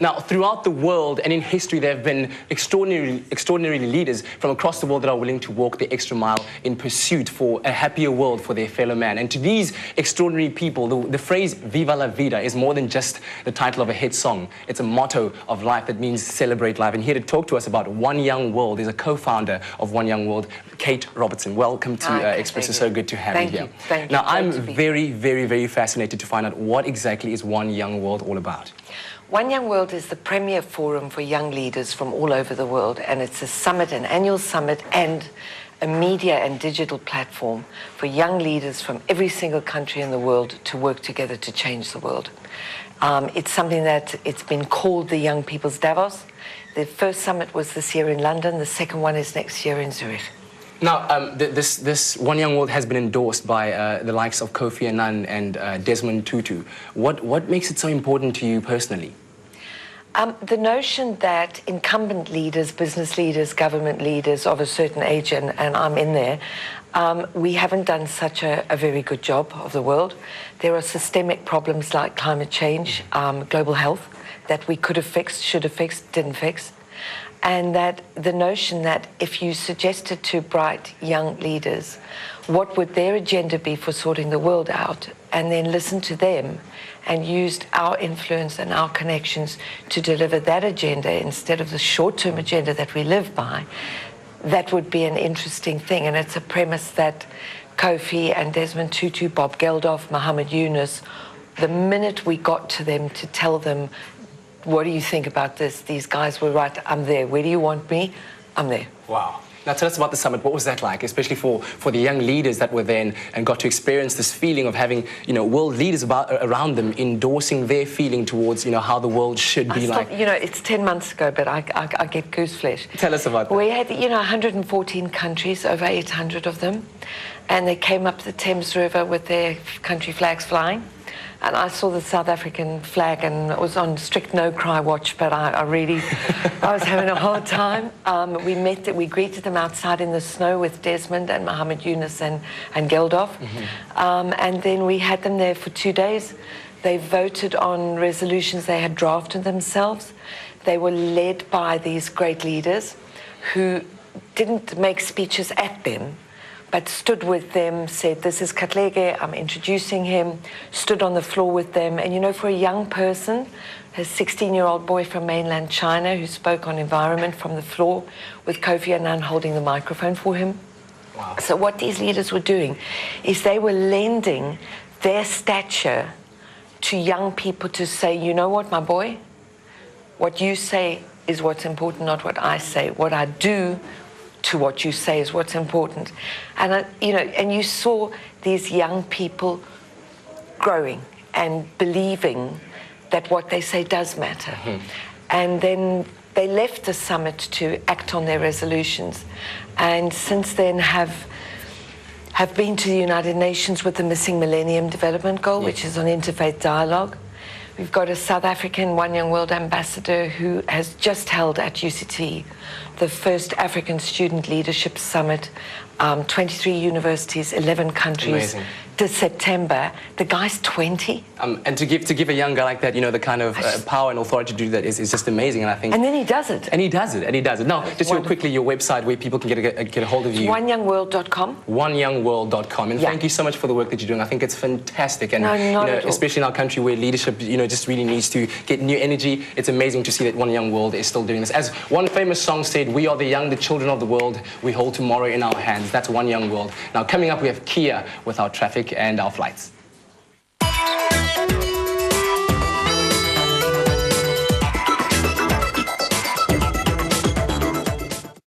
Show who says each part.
Speaker 1: Now, throughout the world and in history, there have been extraordinary leaders from across the world that are willing to walk the extra mile in pursuit for a happier world for their fellow man. And to these extraordinary people, the phrase "Viva la vida" is more than just the title of a hit song. It's a motto of life that means celebrate life. And here to talk to us about One Young World is a co-founder of One Young World, Kate Robertson. Welcome to Expresso. So good to have you here.
Speaker 2: Thank you.
Speaker 1: Now, I'm very fascinated to find out what exactly is One Young World all about.
Speaker 2: One Young World is the premier forum for young leaders from all over the world, and it's a summit, an annual summit, and a media and digital platform for young leaders from every single country in the world to work together to change the world. It's something that it's been called the Young People's Davos. The first summit was this year in London. The second one is next year in Zurich.
Speaker 1: Now, this One Young World has been endorsed by the likes of Kofi Annan and Desmond Tutu. What makes it so important to you personally?
Speaker 2: The notion that incumbent leaders, business leaders, government leaders of a certain age, and I'm in there, we haven't done such a very good job of the world. There are systemic problems like climate change, global health, that we could have fixed, should have fixed, didn't fix. And that the notion that if you suggested to bright young leaders what would their agenda be for sorting the world out, and then listen to them and used our influence and our connections to deliver that agenda instead of the short-term agenda that we live by, that would be an interesting thing. And it's a premise that Kofi and Desmond Tutu, Bob Geldof, Muhammad Yunus, the minute we got to them to tell them, what do you think about this? These guys were right. I'm there. Where do you want me? I'm there.
Speaker 1: Wow. Now tell us about the summit. What was that like, especially for the young leaders that were there and got to experience this feeling of having, world leaders around them endorsing their feeling towards, how the world should be like?
Speaker 2: It's 10 months ago, but I get goose flesh.
Speaker 1: Tell us about that.
Speaker 2: We had, 114 countries, over 800 of them, and they came up the Thames River with their country flags flying. And I saw the South African flag and it was on strict no-cry watch, but I was having a hard time. We greeted them outside in the snow with Desmond and Muhammad Yunus and Geldof. And then we had them there for 2 days. They voted on resolutions they had drafted themselves. They were led by these great leaders who didn't make speeches at them, but stood with them, said, this is Katlege, I'm introducing him, stood on the floor with them. And for a young person, a 16-year-old boy from mainland China who spoke on environment from the floor with Kofi Annan holding the microphone for him.
Speaker 1: Wow.
Speaker 2: So what these leaders were doing is they were lending their stature to young people to say, you know what, my boy, what you say is what's important, not what I say. What I do to what you say is what's important. And and you saw these young people growing and believing that what they say does matter. And then they left the summit to act on their resolutions, and since then have been to the United Nations with the Missing Millennium Development Goal, which is on interfaith dialogue. We've got a South African One Young World ambassador who has just held at UCT the first African Student Leadership Summit, 23 universities, 11 countries.
Speaker 1: Amazing.
Speaker 2: This September. The guy's 20.
Speaker 1: And to give a young guy like that, the kind of power and authority to do that is just amazing. And I think.
Speaker 2: And then he does it.
Speaker 1: And he does it. Now, just quickly, your website where people can get a hold of you.
Speaker 2: oneyoungworld.com.
Speaker 1: Oneyoungworld.com. And thank you so much for the work that you're doing. I think it's fantastic. And especially in our country where leadership, just really needs to get new energy. It's amazing to see that One Young World is still doing this. As one famous song said, we are the young, the children of the world. We hold tomorrow in our hands. That's One Young World. Now, coming up, we have Kia with our traffic and our flights.